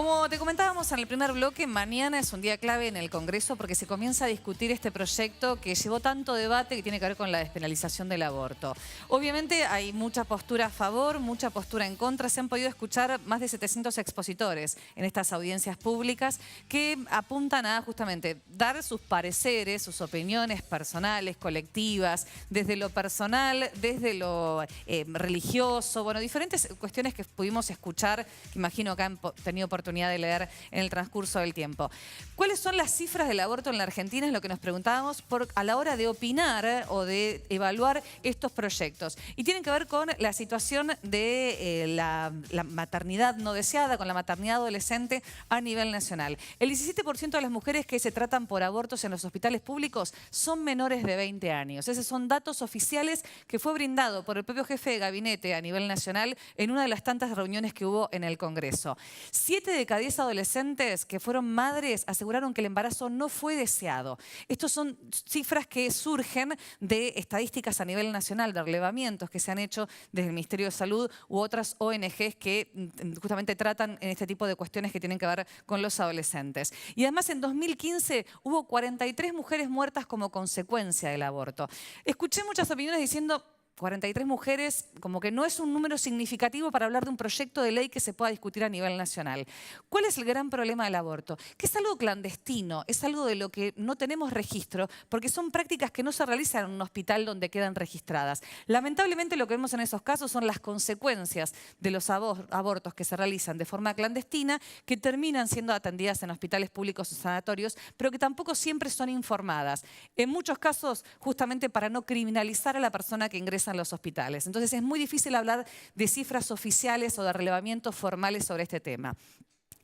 Como te comentábamos en el primer bloque, mañana es un día clave en el Congreso porque se comienza a discutir este proyecto que llevó tanto debate que tiene que ver con la despenalización del aborto. Obviamente hay mucha postura a favor, mucha postura en contra. Se han podido escuchar más de 700 expositores en estas audiencias públicas que apuntan a justamente dar sus pareceres, sus opiniones personales, colectivas, desde lo personal, desde lo religioso, bueno, diferentes cuestiones que pudimos escuchar, que imagino que han tenido oportunidad de leer en el transcurso del tiempo. ¿Cuáles son las cifras del aborto en la Argentina? Es lo que nos preguntábamos a la hora de opinar o de evaluar estos proyectos. Y tienen que ver con la situación de la maternidad no deseada, con la maternidad adolescente a nivel nacional. El 17% de las mujeres que se tratan por abortos en los hospitales públicos son menores de 20 años. Esos son datos oficiales que fue brindado por el propio jefe de gabinete a nivel nacional en una de las tantas reuniones que hubo en el Congreso. 7 de cada 10 adolescentes que fueron madres aseguraron que el embarazo no fue deseado. Estas son cifras que surgen de estadísticas a nivel nacional, de relevamientos que se han hecho desde el Ministerio de Salud u otras ONGs que justamente tratan en este tipo de cuestiones que tienen que ver con los adolescentes. Y además en 2015 hubo 43 mujeres muertas como consecuencia del aborto. Escuché muchas opiniones diciendo 43 mujeres, como que no es un número significativo para hablar de un proyecto de ley que se pueda discutir a nivel nacional. ¿Cuál es el gran problema del aborto? Que es algo clandestino, es algo de lo que no tenemos registro, porque son prácticas que no se realizan en un hospital donde quedan registradas. Lamentablemente lo que vemos en esos casos son las consecuencias de los abortos que se realizan de forma clandestina, que terminan siendo atendidas en hospitales públicos o sanatorios, pero que tampoco siempre son informadas. En muchos casos, justamente para no criminalizar a la persona que ingresa en los hospitales. Entonces es muy difícil hablar de cifras oficiales o de relevamientos formales sobre este tema.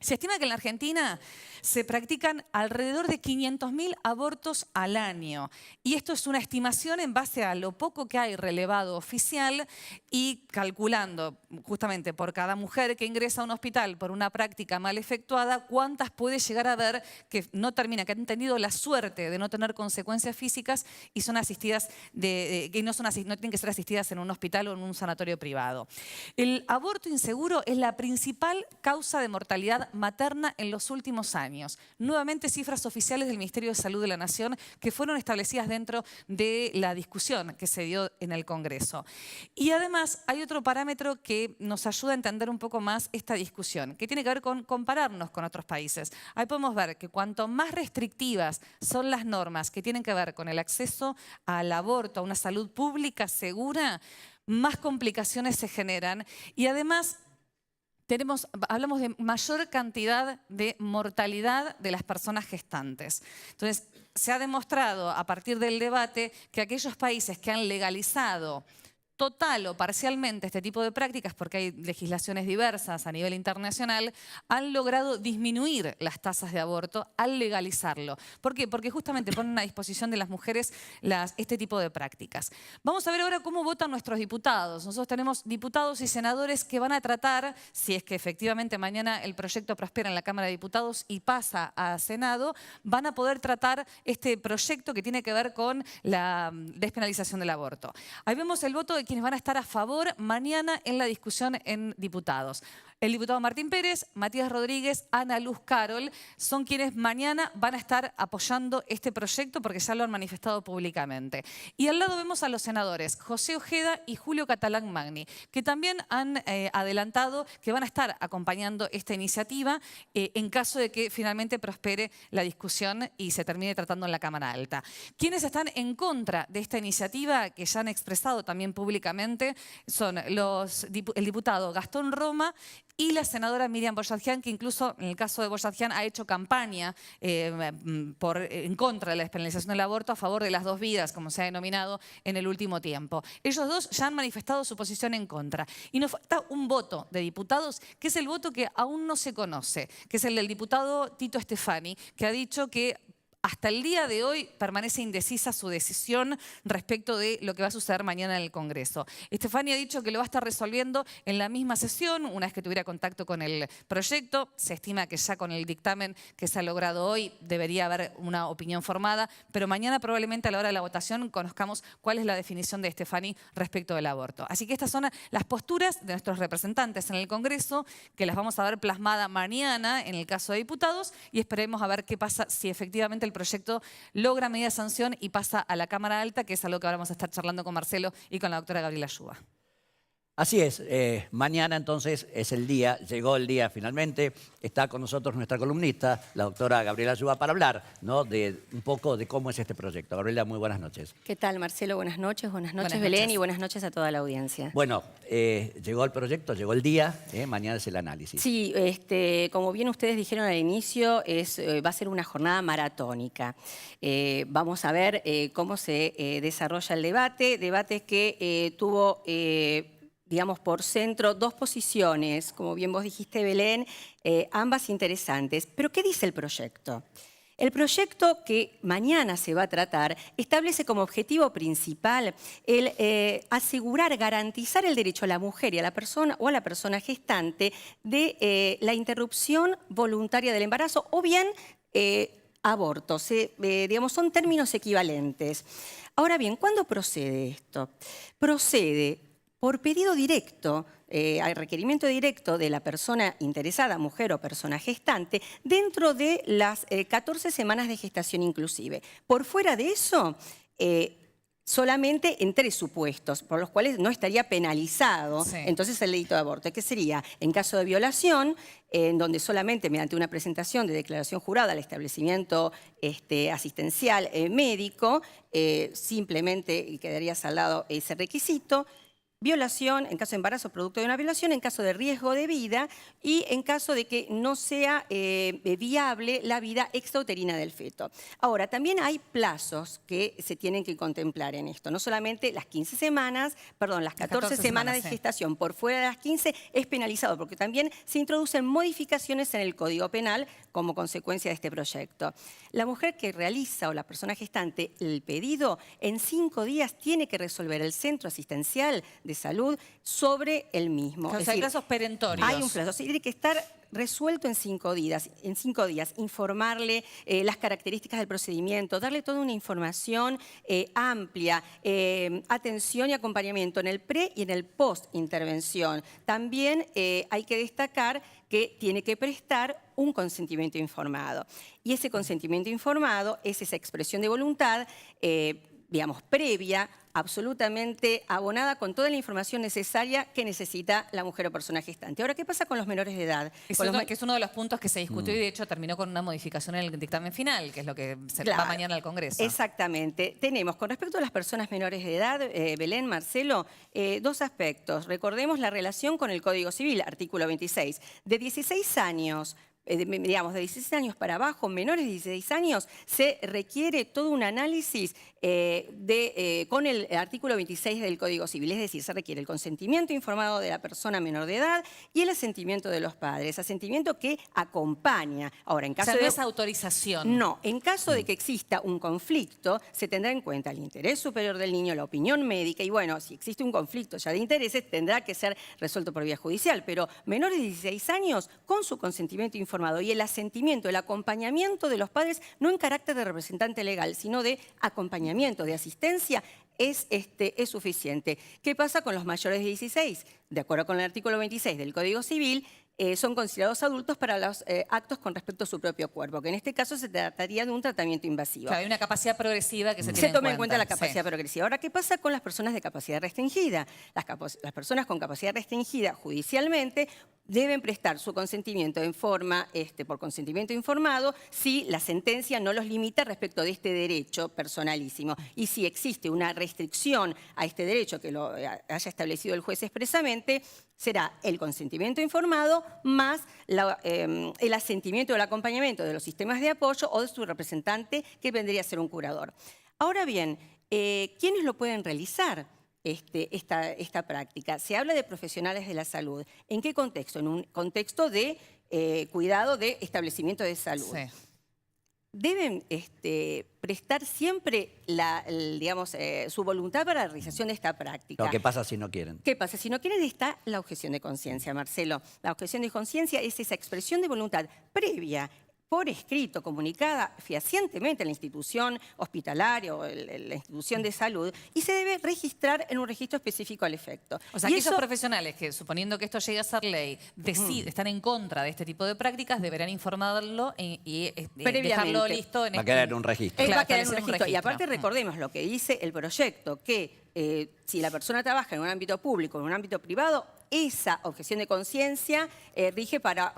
Se estima que en la Argentina se practican alrededor de 500.000 abortos al año. Y esto es una estimación en base a lo poco que hay relevado oficial y calculando justamente por cada mujer que ingresa a un hospital por una práctica mal efectuada, cuántas puede llegar a haber que no terminan, que han tenido la suerte de no tener consecuencias físicas y son asistidas, que no tienen que ser asistidas en un hospital o en un sanatorio privado. El aborto inseguro es la principal causa de mortalidad materna en los últimos años. Nuevamente cifras oficiales del Ministerio de Salud de la Nación que fueron establecidas dentro de la discusión que se dio en el Congreso. Y además hay otro parámetro que nos ayuda a entender un poco más esta discusión, que tiene que ver con compararnos con otros países. Ahí podemos ver que cuanto más restrictivas son las normas que tienen que ver con el acceso al aborto, a una salud pública segura, más complicaciones se generan y además hablamos de mayor cantidad de mortalidad de las personas gestantes. Entonces, se ha demostrado a partir del debate que aquellos países que han legalizado total o parcialmente este tipo de prácticas, porque hay legislaciones diversas a nivel internacional, han logrado disminuir las tasas de aborto al legalizarlo. ¿Por qué? Porque justamente ponen a disposición de las mujeres este tipo de prácticas. Vamos a ver ahora cómo votan nuestros diputados. Nosotros tenemos diputados y senadores que van a tratar, si es que efectivamente mañana el proyecto prospera en la Cámara de Diputados y pasa a Senado, van a poder tratar este proyecto que tiene que ver con la despenalización del aborto. Ahí vemos el voto de quienes van a estar a favor mañana en la discusión en diputados. El diputado Martín Pérez, Matías Rodríguez, Ana Luz Carol, son quienes mañana van a estar apoyando este proyecto porque ya lo han manifestado públicamente. Y al lado vemos a los senadores José Ojeda y Julio Catalán Magni, que también han adelantado que van a estar acompañando esta iniciativa en caso de que finalmente prospere la discusión y se termine tratando en la Cámara Alta. Quienes están en contra de esta iniciativa, que ya han expresado también públicamente, son el diputado Gastón Roma y la senadora Miriam Boyadjian, que incluso en el caso de Boyadjian ha hecho campaña en contra de la despenalización del aborto a favor de las dos vidas, como se ha denominado en el último tiempo. Ellos dos ya han manifestado su posición en contra. Y nos falta un voto de diputados, que es el voto que aún no se conoce, que es el del diputado Tito Stefani, que ha dicho que hasta el día de hoy permanece indecisa su decisión respecto de lo que va a suceder mañana en el Congreso. Estefania ha dicho que lo va a estar resolviendo en la misma sesión, una vez que tuviera contacto con el proyecto. Se estima que ya con el dictamen que se ha logrado hoy debería haber una opinión formada, pero mañana probablemente a la hora de la votación conozcamos cuál es la definición de Estefani respecto del aborto. Así que estas son las posturas de nuestros representantes en el Congreso, que las vamos a ver plasmada mañana en el caso de diputados, y esperemos a ver qué pasa si efectivamente el proyecto logra medida de sanción y pasa a la Cámara Alta, que es algo que ahora vamos a estar charlando con Marcelo y con la doctora Gabriela Yuba. Así es, mañana entonces es el día, llegó el día finalmente, está con nosotros nuestra columnista, la doctora Gabriela Yuba, para hablar, ¿no?, de un poco de cómo es este proyecto. Gabriela, muy buenas noches. ¿Qué tal, Marcelo? Buenas noches Belén, y buenas noches a toda la audiencia. Bueno, llegó el proyecto, llegó el día, mañana es el análisis. Sí, como bien ustedes dijeron al inicio, va a ser una jornada maratónica. Vamos a ver cómo se desarrolla el debate que tuvo... digamos, por centro, dos posiciones, como bien vos dijiste, Belén, ambas interesantes. Pero, ¿qué dice el proyecto? El proyecto que mañana se va a tratar establece como objetivo principal el asegurar, garantizar el derecho a la mujer y a la persona o a la persona gestante de la interrupción voluntaria del embarazo o bien aborto. Digamos, son términos equivalentes. Ahora bien, ¿cuándo procede esto? Procede por pedido directo, al requerimiento directo de la persona interesada, mujer o persona gestante, dentro de las 14 semanas de gestación inclusive. Por fuera de eso, solamente en 3 supuestos, por los cuales no estaría penalizado entonces el delito de aborto, que sería en caso de violación, en donde solamente mediante una presentación de declaración jurada al establecimiento asistencial médico, simplemente quedaría saldado ese requisito. Violación, en caso de embarazo producto de una violación, en caso de riesgo de vida y en caso de que no sea viable la vida extrauterina del feto. Ahora, también hay plazos que se tienen que contemplar en esto. No solamente las 15 semanas, perdón, las 14 semanas de gestación por fuera de las 15 es penalizado, porque también se introducen modificaciones en el Código Penal como consecuencia de este proyecto. La mujer que realiza o la persona gestante el pedido, en 5 días tiene que resolver el centro asistencial de salud sobre el mismo. O sea, hay plazos perentorios. Hay un plazo, tiene que estar resuelto en 5 días. En 5 días, informarle las características del procedimiento, darle toda una información amplia, atención y acompañamiento en el pre y en el post intervención. También hay que destacar que tiene que prestar un consentimiento informado. Y ese consentimiento informado es esa expresión de voluntad, digamos, previa, absolutamente abonada con toda la información necesaria que necesita la mujer o persona gestante. Ahora, ¿qué pasa con los menores de edad? Que es uno de los puntos que se discutió y de hecho terminó con una modificación en el dictamen final, que es lo que se va mañana al Congreso. Exactamente. Tenemos, con respecto a las personas menores de edad, Belén, Marcelo, 2 aspectos. Recordemos la relación con el Código Civil, artículo 26. De 16 años... digamos, de 16 años para abajo, menores de 16 años, se requiere todo un análisis con el artículo 26 del Código Civil. Es decir, se requiere el consentimiento informado de la persona menor de edad y el asentimiento de los padres. Asentimiento que acompaña. Ahora, en caso no es autorización. No, en caso de que exista un conflicto, se tendrá en cuenta el interés superior del niño, la opinión médica y, bueno, si existe un conflicto ya de intereses, tendrá que ser resuelto por vía judicial. Pero menores de 16 años, con su consentimiento informado y el asentimiento, el acompañamiento de los padres, no en carácter de representante legal, sino de acompañamiento, de asistencia, es suficiente. ¿Qué pasa con los mayores de 16? De acuerdo con el artículo 26 del Código Civil, son considerados adultos para los actos con respecto a su propio cuerpo, que en este caso se trataría de un tratamiento invasivo. Claro, hay una capacidad progresiva que se tiene en cuenta. Se toma en cuenta la capacidad progresiva. Ahora, ¿qué pasa con las personas de capacidad restringida? Las personas con capacidad restringida judicialmente deben prestar su consentimiento en forma, por consentimiento informado, si la sentencia no los limita respecto de este derecho personalísimo. Y si existe una restricción a este derecho que lo haya establecido el juez expresamente, será el consentimiento informado más el asentimiento o el acompañamiento de los sistemas de apoyo o de su representante, que vendría a ser un curador. Ahora bien, ¿quiénes lo pueden realizar? Esta práctica. Se habla de profesionales de la salud. ¿En qué contexto? En un contexto de cuidado de establecimiento de salud. Sí. deben prestar siempre su voluntad para la realización de esta práctica. Lo que pasa si no quieren. ¿Qué pasa? Si no quieren está la objeción de conciencia, Marcelo. La objeción de conciencia es esa expresión de voluntad previa, por escrito, comunicada fehacientemente a la institución hospitalaria o la institución de salud, y se debe registrar en un registro específico al efecto. O sea, y aquellos eso, profesionales que, suponiendo que esto llegue a ser ley, están en contra de este tipo de prácticas, deberán informarlo y dejarlo listo en Va a quedar en un registro. Él va a Claro, quedar en un establecer un registro. Y registro. aparte recordemos lo que dice el proyecto, que si la persona trabaja en un ámbito público o en un ámbito privado, esa objeción de conciencia rige para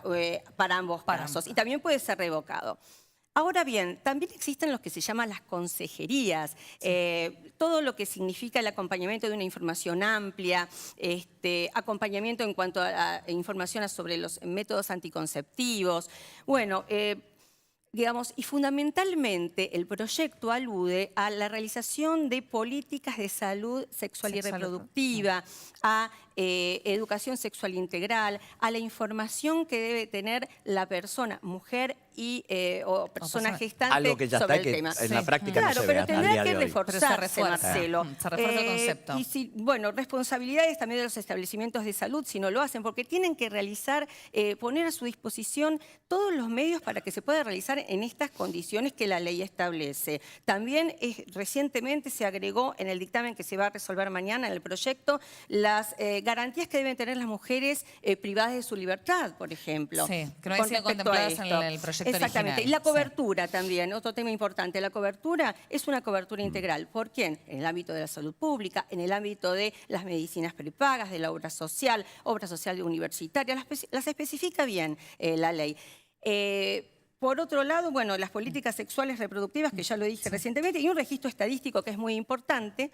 ambos casos y también puede ser revocado. Ahora bien, también existen los que se llaman las consejerías, todo lo que significa el acompañamiento de una información amplia, acompañamiento en cuanto a información sobre los métodos anticonceptivos. Bueno, digamos, y fundamentalmente el proyecto alude a la realización de políticas de salud sexual y reproductiva, a educación sexual integral, a la información que debe tener la persona, mujer o persona gestante algo que ya sobre está el tema. en la práctica no Claro, se ve pero hasta el tendrá día que de hoy. reforzarse, Marcelo. Se refuerza el concepto. Y bueno, responsabilidades también de los establecimientos de salud si no lo hacen, porque tienen que realizar, poner a su disposición todos los medios para que se pueda realizar en estas condiciones que la ley establece. También recientemente se agregó en el dictamen que se va a resolver mañana en el proyecto las garantías que deben tener las mujeres privadas de su libertad, por ejemplo. Sí, que no hayan sido contempladas en el proyecto Exactamente. original. Y la cobertura también, otro tema importante. La cobertura es una cobertura integral. ¿Por quién? En el ámbito de la salud pública, en el ámbito de las medicinas prepagas, de la obra social universitaria. Las especifica bien la ley. Por otro lado, bueno, las políticas sexuales reproductivas, que ya lo dije recientemente, y un registro estadístico que es muy importante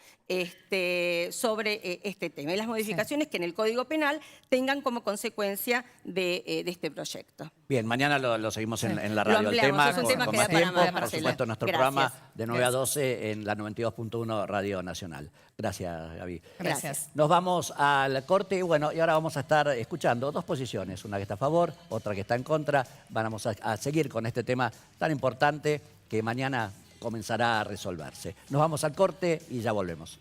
sobre este tema. Y las modificaciones que en el Código Penal tengan como consecuencia de este proyecto. Bien, mañana lo seguimos en la radio. El ampliamos, tema es un con, tema con que más da para tiempo, más, por Marcela. supuesto, nuestro Gracias. programa de 9 a 12 en la 92.1 Radio Nacional. Gracias, Gaby. Gracias. Nos vamos al corte y bueno, y ahora vamos a estar escuchando dos posiciones, una que está a favor, otra que está en contra. Vamos a seguir con este tema tan importante que mañana comenzará a resolverse. Nos vamos al corte y ya volvemos.